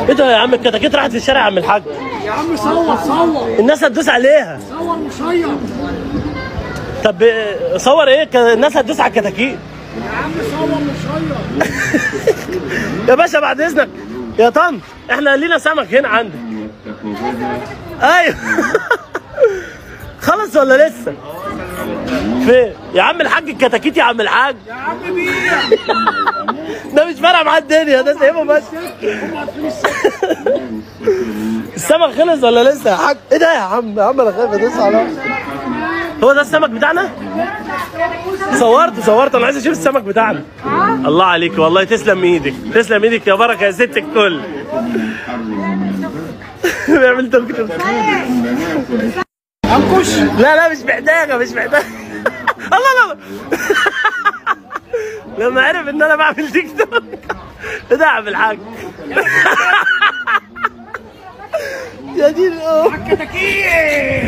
ايه ده يا عم؟ الكتاكيت راحت في الشارع يا عم الحاج. يا عم صور صور. الناس هتدوس عليها. صور وشير. طب صور ايه؟ الناس هتدوس على الكتاكيت. يا عم صور وشير. يا باشا بعد اذنك يا طنط، احنا لينا سمك هنا عندك. ايوه. خلص ولا لسه؟ فين؟ يا عم الحاج الكتاكيت يا عم الحاج. يا عم بيع. ده مش فارقه معاه الدنيا، ده سايبه بس. السمك خلص ولا لسه يا حاج؟ ايه ده يا عم؟ يا عم انا خايف ادوس على. هو ده السمك بتاعنا؟ صورت انا عايز اشوف السمك بتاعنا. الله عليك والله، تسلم ايدك، تسلم ايدك يا بركه يا ست الكل. بيعمل دكتور. انكش. لا مش محتاجه مش محتاجه. الله. لما عرف ان انا بعمل تيك توك. ايه ده يا عم الحاج؟ يا دين الكتاكيت.